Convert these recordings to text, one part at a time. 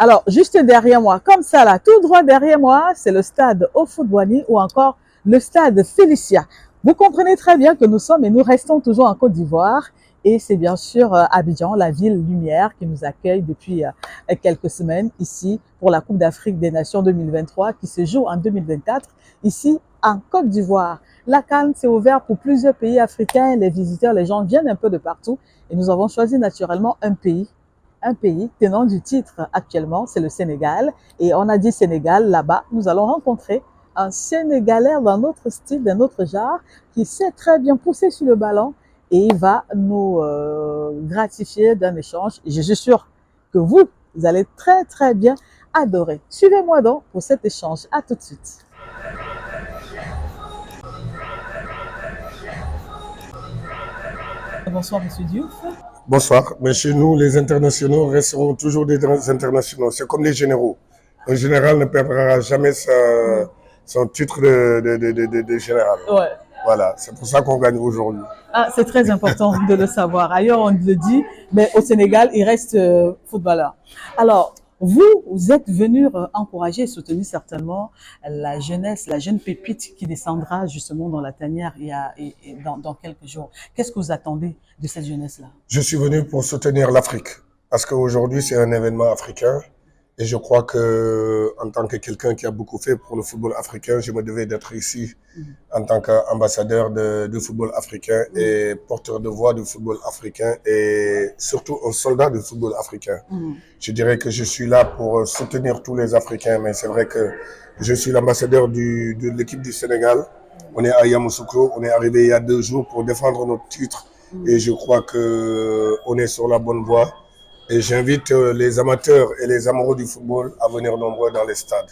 Alors, juste derrière moi, comme ça là, tout droit derrière moi, c'est le stade Houphouët-Boigny ou encore le stade Félicia. Vous comprenez très bien que nous sommes et nous restons toujours en Côte d'Ivoire. Et c'est bien sûr Abidjan, la ville lumière, qui nous accueille depuis quelques semaines ici pour la Coupe d'Afrique des Nations 2023 qui se joue en 2024 ici en Côte d'Ivoire. La CAN s'est ouverte pour plusieurs pays africains. Les visiteurs, les gens viennent un peu de partout et nous avons choisi naturellement un pays tenant du titre actuellement, c'est le Sénégal. Et on a dit Sénégal, là-bas, nous allons rencontrer un Sénégalais d'un autre style, d'un autre genre, qui sait très bien pousser sur le ballon et il va nous gratifier d'un échange. Et je suis sûr que vous allez très très bien adorer. Suivez-moi donc pour cet échange. À tout de suite. Bonsoir, Monsieur Diouf. Bonsoir. Mais chez nous, les internationaux resteront toujours des internationaux. C'est comme les généraux. Un général ne perdra jamais son titre de général. Ouais. Voilà, c'est pour ça qu'on gagne aujourd'hui. Ah, c'est très important de le savoir. Ailleurs, on le dit, mais au Sénégal, il reste footballeur. Alors, vous êtes venu encourager et soutenir certainement la jeunesse, la jeune pépite qui descendra justement dans la tanière dans quelques jours. Qu'est-ce que vous attendez de cette jeunesse-là? Je suis venu pour soutenir l'Afrique parce qu'aujourd'hui, c'est un événement africain. Et je crois que, en tant que quelqu'un qui a beaucoup fait pour le football africain, je me devais d'être ici en tant qu'ambassadeur du football africain et porteur de voix du football africain et surtout un soldat du football africain. Je dirais que je suis là pour soutenir tous les Africains, mais c'est vrai que je suis l'ambassadeur de l'équipe du Sénégal. On est à Yamoussoukro, on est arrivé il y a 2 jours pour défendre notre titre et je crois qu'on est sur la bonne voie. Et j'invite les amateurs et les amoureux du football à venir nombreux dans les stades.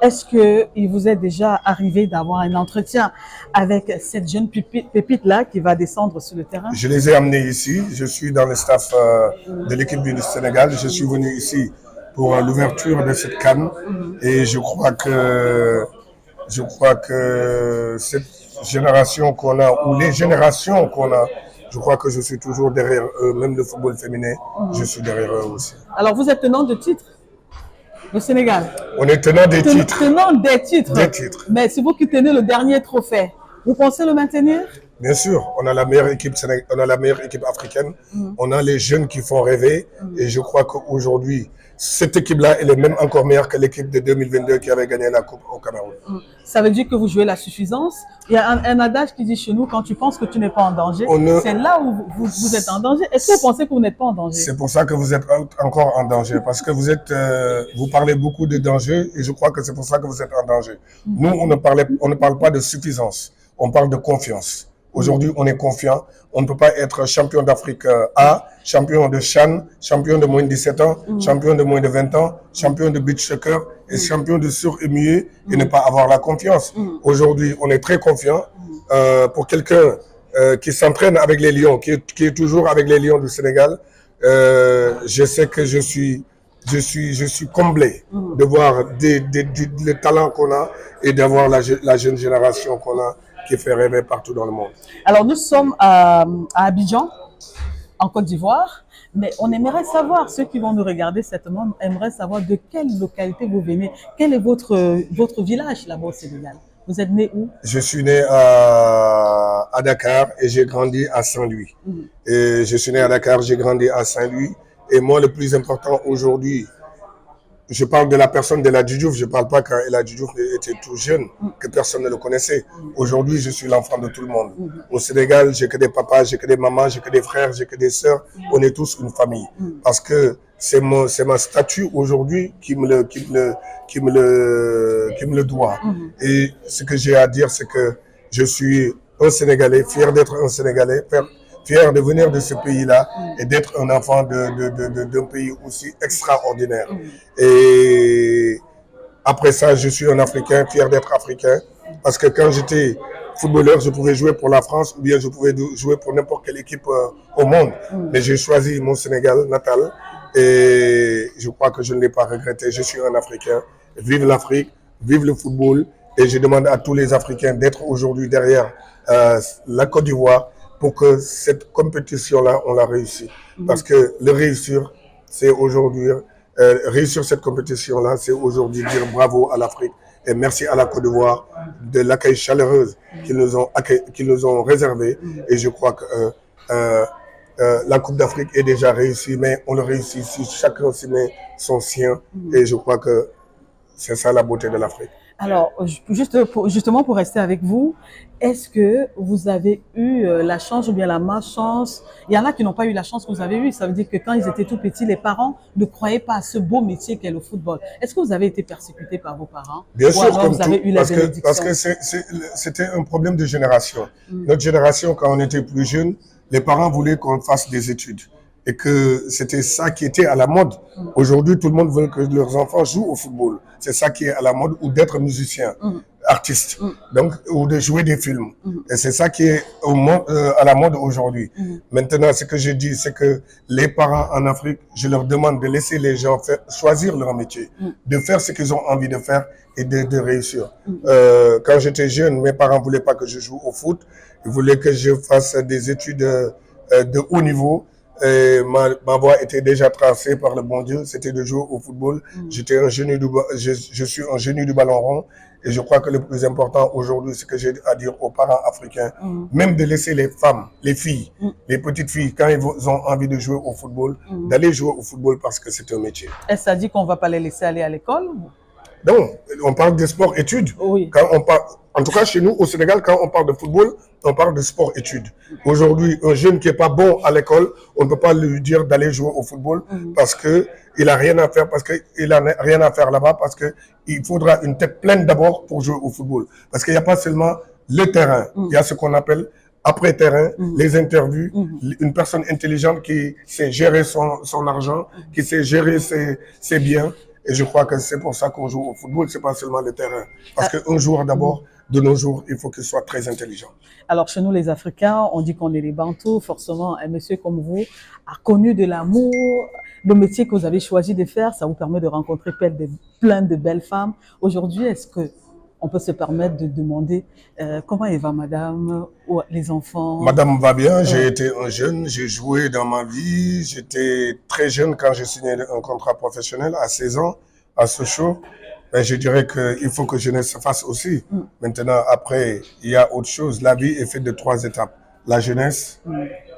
Est-ce qu'il vous est déjà arrivé d'avoir un entretien avec cette jeune pépite-là qui va descendre sur le terrain? Je les ai amenés ici. Je suis dans le staff de l'équipe du Sénégal. Je suis venu ici pour l'ouverture de cette CAN. Et je crois que cette génération qu'on a, ou les générations qu'on a, je crois que je suis toujours derrière eux, même le football féminin, je suis derrière eux aussi. Alors, vous êtes tenant de titres au Sénégal? On est tenant des titres. Tenant des titres. Des titres. Mais c'est vous qui tenez le dernier trophée. Vous pensez le maintenir? Bien sûr, on a la meilleure équipe africaine. On a les jeunes qui font rêver. Et je crois qu'aujourd'hui, cette équipe-là, elle est même encore meilleure que l'équipe de 2022 qui avait gagné la Coupe au Cameroun. Ça veut dire que vous jouez la suffisance. Il y a un adage qui dit chez nous, quand tu penses que tu n'es pas en danger, c'est là où vous êtes en danger. Est-ce que vous pensez que vous n'êtes pas en danger? C'est pour ça que vous êtes encore en danger. Parce que vous parlez beaucoup de danger et je crois que c'est pour ça que vous êtes en danger. Nous, on ne parle pas de suffisance. On parle de confiance. Aujourd'hui, on est confiant. On ne peut pas être champion d'Afrique A, champion de CHAN, champion de moins de 17 ans, champion de moins de 20 ans, champion de beach soccer et champion de sur et mieux et ne pas avoir la confiance. Aujourd'hui, on est très confiant. Pour quelqu'un qui s'entraîne avec les Lions, qui est toujours avec les Lions du Sénégal, je sais que je suis comblé de voir le talent qu'on a et d'avoir la jeune génération qu'on a qui fait rêver partout dans le monde. Alors, nous sommes à Abidjan, en Côte d'Ivoire, mais on aimerait savoir, ceux qui vont nous regarder certainement, aimeraient savoir de quelle localité vous venez. Quel est votre village là-bas au Sénégal? Vous êtes né où? Je suis né à Dakar et j'ai grandi à Saint-Louis. Et je suis né à Dakar, j'ai grandi à Saint-Louis. Et moi, le plus important aujourd'hui, je parle de la personne de El Diouf, je ne parle pas quand El Diouf était tout jeune, que personne ne le connaissait. Aujourd'hui, je suis l'enfant de tout le monde. Au Sénégal, j'ai que des papas, j'ai que des mamans, j'ai que des frères, j'ai que des sœurs. On est tous une famille. Parce que c'est ma statut aujourd'hui qui me le doit. Et ce que j'ai à dire, c'est que je suis un Sénégalais, fier d'être un Sénégalais, fier de venir de ce pays-là et d'être un enfant d'un pays aussi extraordinaire. Et après ça, je suis un Africain, fier d'être Africain, parce que quand j'étais footballeur, je pouvais jouer pour la France ou bien je pouvais jouer pour n'importe quelle équipe au monde. Mais j'ai choisi mon Sénégal natal et je crois que je ne l'ai pas regretté. Je suis un Africain. Vive l'Afrique, vive le football. Et je demande à tous les Africains d'être aujourd'hui derrière la Côte d'Ivoire pour que cette compétition-là, on la réussisse. Parce que le réussir, c'est aujourd'hui Réussir cette compétition-là, c'est aujourd'hui dire bravo à l'Afrique et merci à la Côte d'Ivoire de l'accueil chaleureux qu'ils nous ont réservé. Et je crois que la Coupe d'Afrique est déjà réussie, mais on le réussit si chacun s'y met son sien. Et je crois que c'est ça la beauté de l'Afrique. Alors, justement pour rester avec vous, est-ce que vous avez eu la chance ou bien la malchance? Il y en a qui n'ont pas eu la chance que vous avez eue. Ça veut dire que quand ils étaient tout petits, les parents ne croyaient pas à ce beau métier qu'est le football. Est-ce que vous avez été persécuté par vos parents? Bien sûr, alors comme vous avez tout, eu la bénédiction? parce que c'était un problème de génération. Notre génération, quand on était plus jeune, les parents voulaient qu'on fasse des études et que c'était ça qui était à la mode. Aujourd'hui, tout le monde veut que leurs enfants jouent au football. C'est ça qui est à la mode, ou d'être musicien, artiste, donc, ou de jouer des films. Et c'est ça qui est à la mode aujourd'hui. Maintenant, ce que je dis, c'est que les parents en Afrique, je leur demande de laisser les gens choisir leur métier, de faire ce qu'ils ont envie de faire et de réussir. Quand j'étais jeune, mes parents ne voulaient pas que je joue au foot. Ils voulaient que je fasse des études de haut niveau. Et ma voie était déjà tracée par le bon Dieu, c'était de jouer au football. J'étais un génie je suis un génie du ballon rond. Et je crois que le plus important aujourd'hui, c'est que j'ai à dire aux parents africains, même de laisser les femmes, les filles, les petites filles, quand ils ont envie de jouer au football, d'aller jouer au football parce que c'est un métier. Est-ce que ça dit qu'on ne va pas les laisser aller à l'école? Non, on parle de sport-études. Oui. En tout cas, chez nous, au Sénégal, quand on parle de football, on parle de sport-études. Aujourd'hui, un jeune qui n'est pas bon à l'école, on ne peut pas lui dire d'aller jouer au football parce qu'il n'a rien à faire, là-bas, parce qu'il faudra une tête pleine d'abord pour jouer au football. Parce qu'il n'y a pas seulement le terrain, il y a ce qu'on appelle après-terrain, les interviews, une personne intelligente qui sait gérer son argent, qui sait gérer ses biens. Et je crois que c'est pour ça qu'on joue au football, c'est pas seulement le terrain. Parce qu'un joueur d'abord, de nos jours, il faut qu'il soit très intelligent. Alors chez nous les Africains, on dit qu'on est les Bantous. Forcément, un monsieur comme vous a connu de l'amour. Le métier que vous avez choisi de faire, ça vous permet de rencontrer plein de belles femmes. Aujourd'hui, est-ce que on peut se permettre de demander comment va madame ou les enfants? Madame va bien, j'ai été un jeune, j'ai joué dans ma vie. J'étais très jeune quand j'ai signé un contrat professionnel à 16 ans à Sochaux. Mais je dirais qu'il faut que jeunesse se fasse aussi. Maintenant, après, il y a autre chose. La vie est faite de 3 étapes. La jeunesse,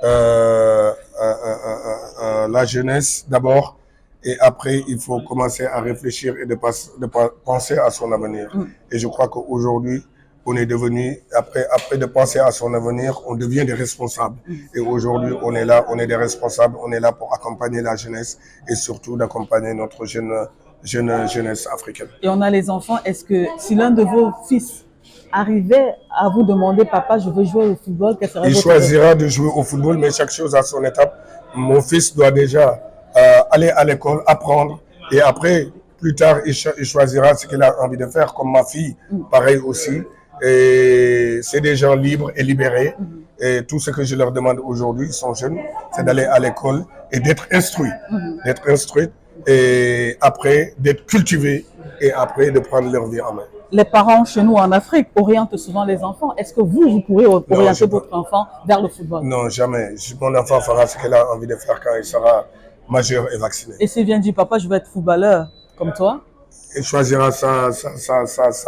la jeunesse d'abord. Et après, il faut commencer à réfléchir et de penser à son avenir. Et je crois qu'aujourd'hui, on est devenu, après de penser à son avenir, on devient des responsables. Et aujourd'hui, on est là, on est des responsables, on est là pour accompagner la jeunesse et surtout d'accompagner notre jeunesse africaine. Et on a les enfants. Est-ce que si l'un de vos fils arrivait à vous demander, papa, je veux jouer au football, quel serait Il choisira de jouer au football, mais chaque chose a son étape. Mon fils doit déjà aller à l'école, apprendre, et après, plus tard, il choisira ce qu'il a envie de faire, comme ma fille, pareil aussi. Et c'est des gens libres et libérés. Et tout ce que je leur demande aujourd'hui, ils sont jeunes, c'est d'aller à l'école et d'être instruits. D'être instruits, et après, d'être cultivés, et après, de prendre leur vie en main. Les parents chez nous en Afrique orientent souvent les enfants. Est-ce que vous pourrez orienter votre enfant vers le football? Non, jamais. Mon enfant fera ce qu'il a envie de faire quand il sera majeur et vacciné. Et s'il vient dire, papa, je veux être footballeur comme toi? Il choisira sa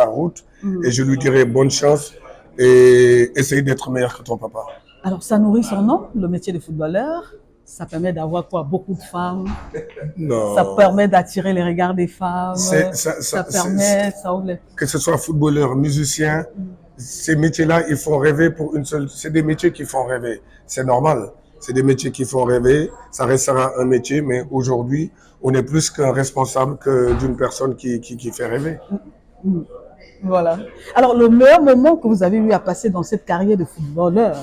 route et je lui dirai bonne chance et essaye d'être meilleur que ton papa. Alors, ça nourrit son nom, le métier de footballeur. Ça permet d'avoir quoi? Beaucoup de femmes. Non. Ça permet d'attirer les regards des femmes. Ça permet, ça ouvre les... Que ce soit footballeur, musicien, ces métiers-là, ils font rêver pour une seule... C'est des métiers qui font rêver. C'est normal. C'est des métiers qui font rêver. Ça restera un métier, mais aujourd'hui, on est plus qu'un responsable que d'une personne qui fait rêver. Voilà. Alors, le meilleur moment que vous avez eu à passer dans cette carrière de footballeur,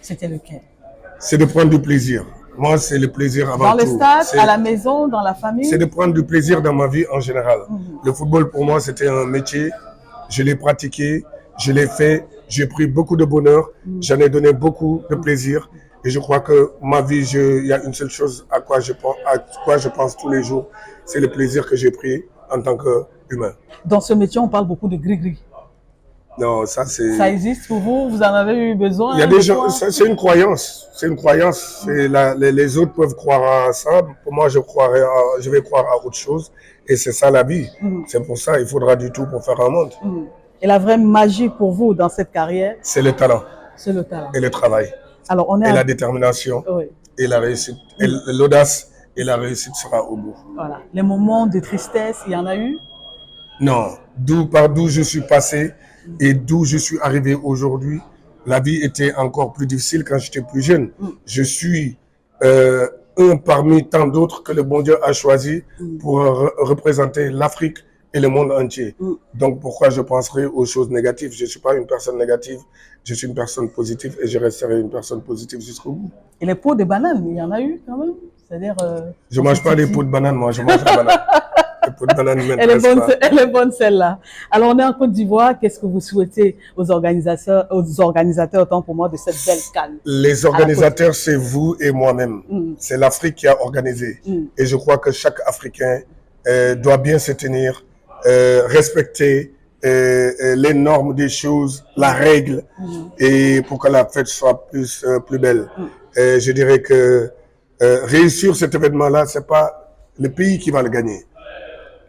c'était lequel? C'est de prendre du plaisir. Moi, c'est le plaisir avant tout. Dans le stade, à la maison, dans la famille? C'est de prendre du plaisir dans ma vie en général. Le football, pour moi, c'était un métier. Je l'ai pratiqué, je l'ai fait, j'ai pris beaucoup de bonheur, j'en ai donné beaucoup de plaisir. Et je crois que ma vie, il y a une seule chose à quoi je pense tous les jours, c'est le plaisir que j'ai pris en tant qu'humain. Dans ce métier, on parle beaucoup de gris-gris. Non, ça c'est... Ça existe pour vous? Vous en avez eu besoin Il y a des des gens, fois? c'est une croyance. C'est une croyance. Les autres peuvent croire à ça. Pour moi, je vais croire à autre chose. Et c'est ça la vie. Mhm. C'est pour ça, il faudra du tout pour faire un monde. Mhm. Et la vraie magie pour vous dans cette carrière, C'est le talent c'est le talent. et le travail Alors, on est et à... la détermination Oui, et la réussite. Et l'audace et la réussite sera au bout. voilà. Les moments de tristesse, il y en a eu? Non, par d'où je suis passé et d'où je suis arrivé aujourd'hui, la vie était encore plus difficile quand j'étais plus jeune. Je suis un parmi tant d'autres que le bon Dieu a choisi pour représenter l'Afrique et le monde entier. Donc pourquoi je penserai aux choses négatives? Je ne suis pas une personne négative, je suis une personne positive et je resterai une personne positive jusqu'au bout. Et les pots de banane, il y en a eu quand même? C'est-à-dire... je ne mange pas des pots de banane, moi, je mange la banane. Les pots de banane ne m'intéressent pas. Elle est bonne celle-là. Alors on est en Côte d'Ivoire, qu'est-ce que vous souhaitez aux organisateurs, autant pour moi, de cette belle CAN? Les organisateurs, c'est vous et moi-même. C'est l'Afrique qui a organisé. Et je crois que chaque Africain doit bien se tenir, respecter les normes des choses, la règle, et pour que la fête soit plus belle. Je dirais que réussir cet événement-là, c'est pas le pays qui va le gagner.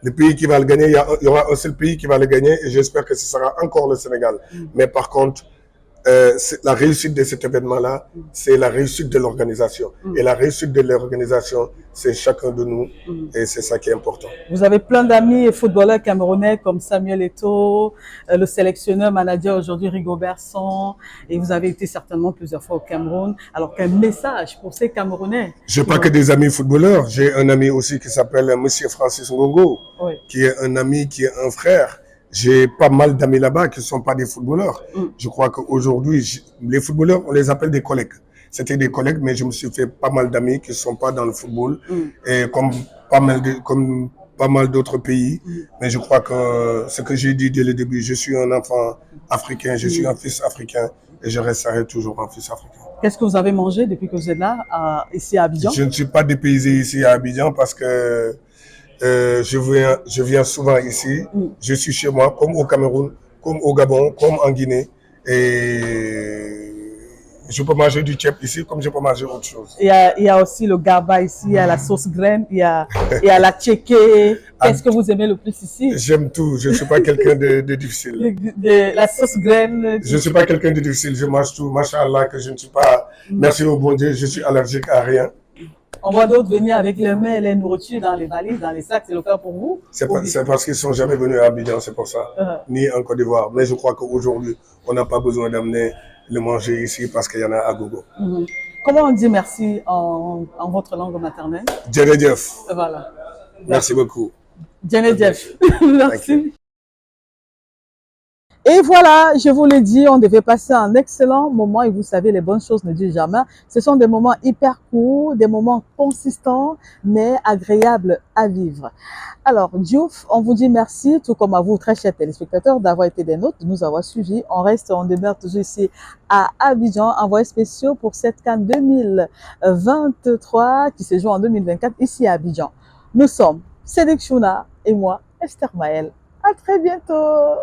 Le pays qui va le gagner, il y aura un seul pays qui va le gagner et j'espère que ce sera encore le Sénégal. Mais par contre, la réussite de cet événement-là, c'est la réussite de l'organisation. Et la réussite de l'organisation, c'est chacun de nous. Et c'est ça qui est important. Vous avez plein d'amis footballeurs camerounais comme Samuel Eto'o, le sélectionneur manager aujourd'hui Rigobert Song, et vous avez été certainement plusieurs fois au Cameroun. Alors quel message pour ces Camerounais? Je n'ai pas que des amis footballeurs. J'ai un ami aussi qui s'appelle Monsieur Francis Ngongo, qui est un ami, qui est un frère. J'ai pas mal d'amis là-bas qui ne sont pas des footballeurs. Je crois qu'aujourd'hui, les footballeurs, on les appelle des collègues. C'était des collègues, mais je me suis fait pas mal d'amis qui ne sont pas dans le football, et comme pas mal d'autres pays. Mais je crois que ce que j'ai dit dès le début, je suis un enfant africain, je suis un fils africain, et je resterai toujours un fils africain. Qu'est-ce que vous avez mangé depuis que vous êtes là, ici à Abidjan? Je ne suis pas dépaysé ici à Abidjan parce que je viens souvent ici. Je suis chez moi, comme au Cameroun, comme au Gabon, comme en Guinée. Et je peux manger du tchèp ici comme je peux manger autre chose. Il y a aussi le gaba ici, il y a la sauce graine, il y a la tchéké. Qu'est-ce que vous aimez le plus ici? J'aime tout. Je ne suis pas quelqu'un de difficile. La sauce graine. Je ne suis pas quelqu'un de difficile. Je mange tout. Machallah, que je ne suis pas... Merci au bon Dieu, je suis allergique à rien. On voit d'autres venir avec les mains et les nourritures dans les valises, dans les sacs. C'est le cas pour vous? C'est parce qu'ils ne sont jamais venus à Abidjan, c'est pour ça. Ni en Côte d'Ivoire. Mais je crois qu'aujourd'hui, on n'a pas besoin d'amener le manger ici parce qu'il y en a à gogo. Comment on dit merci en votre langue maternelle? Djenedjef. Voilà. Merci beaucoup. Djenedjef. Merci. Et voilà, je vous l'ai dit, on devait passer un excellent moment et vous savez, les bonnes choses ne durent jamais. Ce sont des moments hyper courts, des moments consistants, mais agréables à vivre. Alors, Diouf, on vous dit merci, tout comme à vous, très chers téléspectateurs, d'avoir été des nôtres, de nous avoir suivis. On demeure toujours ici à Abidjan, envoyé spéciaux pour cette CAN 2023 qui se joue en 2024 ici à Abidjan. Nous sommes Cédric Chouna et moi, Esther Maël. À très bientôt!